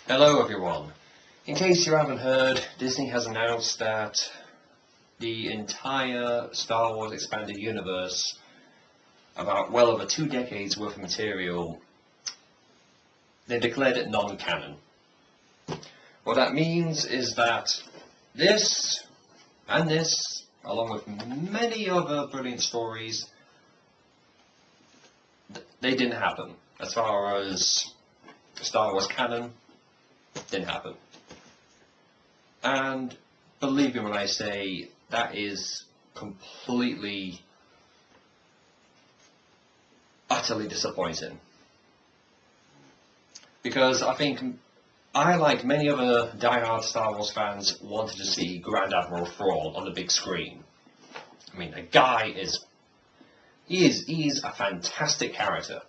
Hello everyone. In case you haven't heard, Disney has announced that the entire Star Wars Expanded Universe, about well over 2 decades worth of material, they declared it non-canon. What that means is that this and this, along with many other brilliant stories, they didn't happen. As far as Star Wars canon, didn't happen. And believe me when I say that is completely, utterly disappointing. Because I think I, like many other die-hard Star Wars fans, wanted to see Grand Admiral Thrawn on the big screen. I mean, the guy is a fantastic character.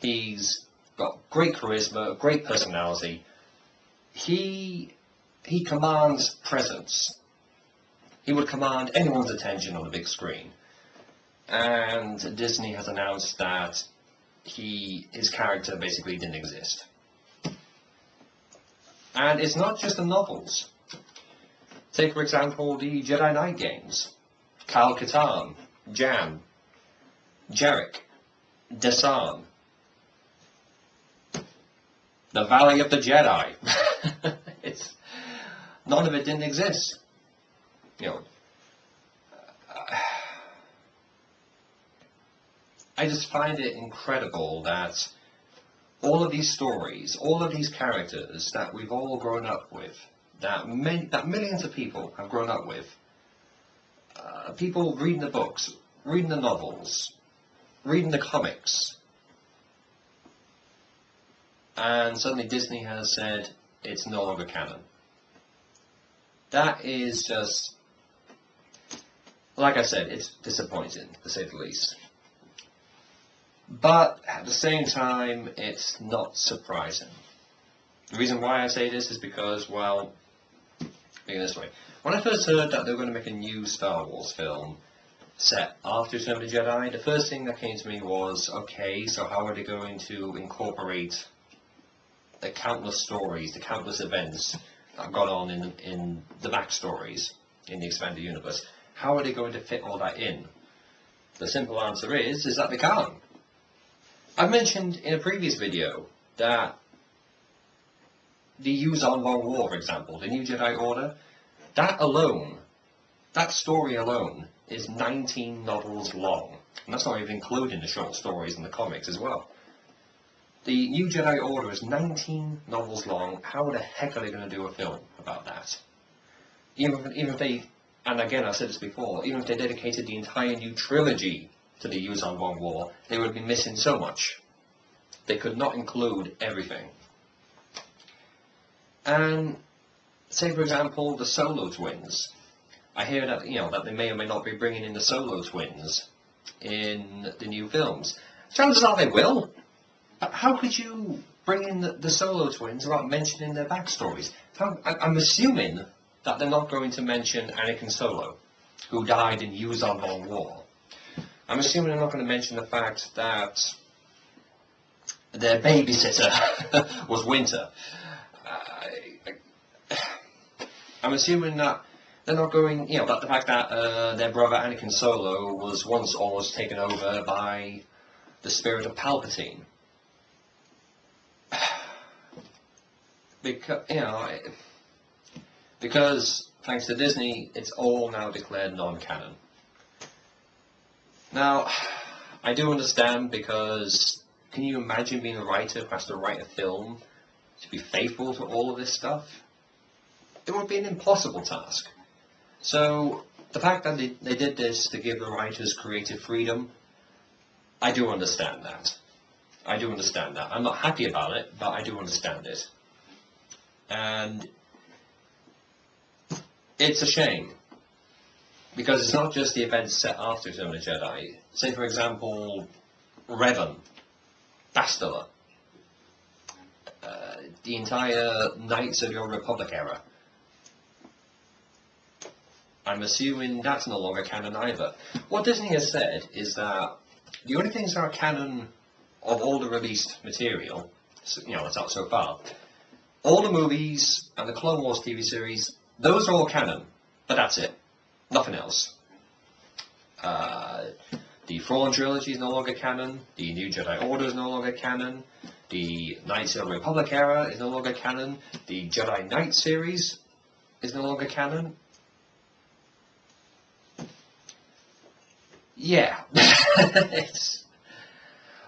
He's got great charisma, great personality. He commands presence. He would command anyone's attention on the big screen. And Disney has announced that his character basically didn't exist. And it's not just the novels. Take, for example, the Jedi Knight games. Kyle Katarn, Jan, Jarek, Desan, the Valley of the Jedi. None of it didn't exist. You know, I just find it incredible that all of these stories, all of these characters that we've all grown up with, that millions of people have grown up with, people reading the books, reading the novels, reading the comics, and suddenly Disney has said it's no longer canon. That is just, like I said, it's disappointing, to say the least. But at the same time, it's not surprising. The reason why I say this is because, well, begin this way. When I first heard that they were going to make a new Star Wars film set after Return of the Jedi, the first thing that came to me was, okay, so how are they going to incorporate the countless stories, the countless events that have gone on in the backstories in the Expanded Universe? How are they going to fit all that in? The simple answer is that they can't. I mentioned in a previous video that the Yuuzhan Vong War, for example, the New Jedi Order, that story alone is 19 novels long. And that's not even including the short stories and the comics as well. The New Jedi Order is 19 novels long. How the heck are they going to do a film about that? Even if they, and again I said this before, even if they dedicated the entire new trilogy to the Yuuzhan Vong War, they would be missing so much. They could not include everything. And say, for example, the Solo twins. I hear that that they may or may not be bringing in the Solo twins in the new films. Chances are they will. How could you bring in the Solo twins without mentioning their backstories? I'm assuming that they're not going to mention Anakin Solo, who died in Yuuzhan Vong War. I'm assuming they're not going to mention the fact that their babysitter was Winter. I'm assuming that they're not going, that the fact that their brother Anakin Solo was once almost taken over by the spirit of Palpatine. Because thanks to Disney, it's all now declared non-canon. Now, I do understand, because can you imagine being a writer who has to write a film to be faithful to all of this stuff? It would be an impossible task. So the fact that they did this to give the writers creative freedom, I do understand that. I do understand that. I'm not happy about it, but I do understand it. And it's a shame, because it's not just the events set after Return of the Jedi. Say, for example, Revan, Bastila, the entire Knights of the Old Republic era. I'm assuming that's no longer canon either. What Disney has said is that the only things that are canon of all the released material, that's out so far, all the movies and the Clone Wars TV series, those are all canon, but that's it. Nothing else. The Thrawn trilogy is no longer canon. The New Jedi Order is no longer canon. The Knights of the Republic era is no longer canon. The Jedi Knight series is no longer canon. Yeah.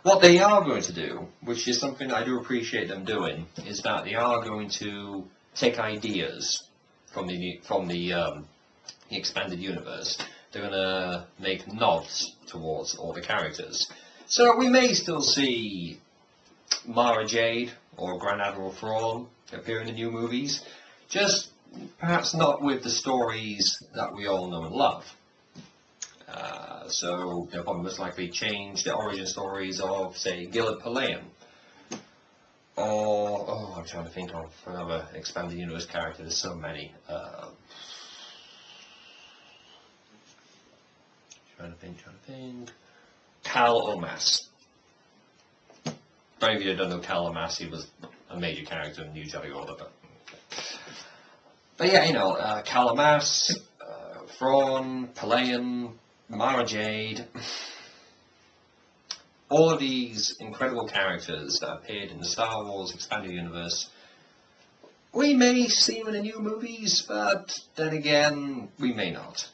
What they are going to do, which is something I do appreciate them doing, is that they are going to take ideas from the expanded universe. They're going to make nods towards all the characters. So we may still see Mara Jade or Grand Admiral Thrawn appear in the new movies, just perhaps not with the stories that we all know and love. So they'll probably most likely change the origin stories of, say, Gilad Palayan. Or, oh, I'm trying to think of another expanded universe character. There's so many. Trying to think. Cal Omas. For any of you that don't know Cal Omas, he was a major character in New Jedi Order. But yeah, you know, Cal Omas, Thrawn, Palayan, Mara Jade, all of these incredible characters that appeared in the Star Wars Expanded Universe, we may see them in the new movies, but then again, we may not.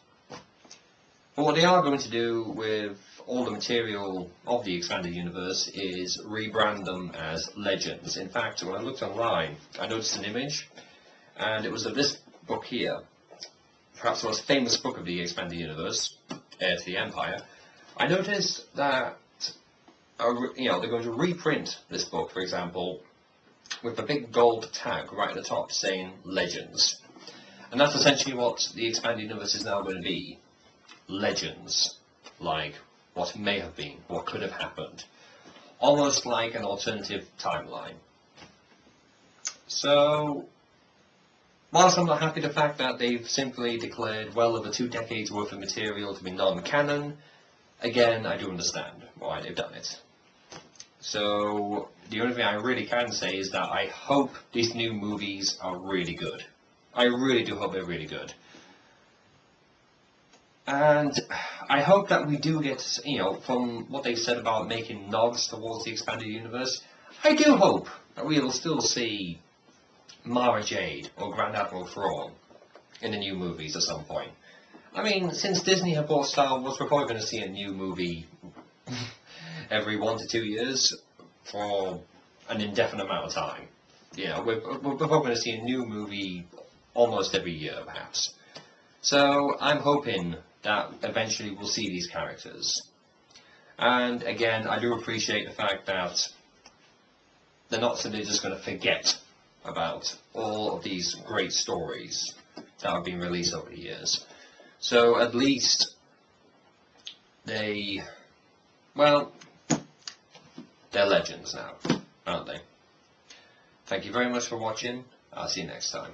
But what they are going to do with all the material of the Expanded Universe is rebrand them as legends. In fact, when I looked online, I noticed an image, and it was of this book here, perhaps the most famous book of the Expanded Universe, Heir to the Empire. I noticed that they're going to reprint this book, for example, with a big gold tag right at the top saying Legends. And that's essentially what the Expanded Universe is now going to be. Legends. Like what may have been, what could have happened. Almost like an alternative timeline. So, whilst I'm not happy with the fact that they've simply declared well over 2 decades worth of material to be non-canon, again, I do understand why they've done it. So, the only thing I really can say is that I hope these new movies are really good. I really do hope they're really good. And I hope that we do get, you know, from what they've said about making nods towards the Expanded Universe, I do hope that we will still see Mara Jade or Grand Admiral Thrawn in the new movies at some point. I mean, since Disney have bought Star Wars, we're probably going to see a new movie every 1 to 2 years for an indefinite amount of time. You know, we're probably going to see a new movie almost every year, perhaps. So I'm hoping that eventually we'll see these characters. And again, I do appreciate the fact that they're not simply just going to forget about all of these great stories that have been released over the years. So at least they're legends now, aren't they? Thank you very much for watching. I'll see you next time.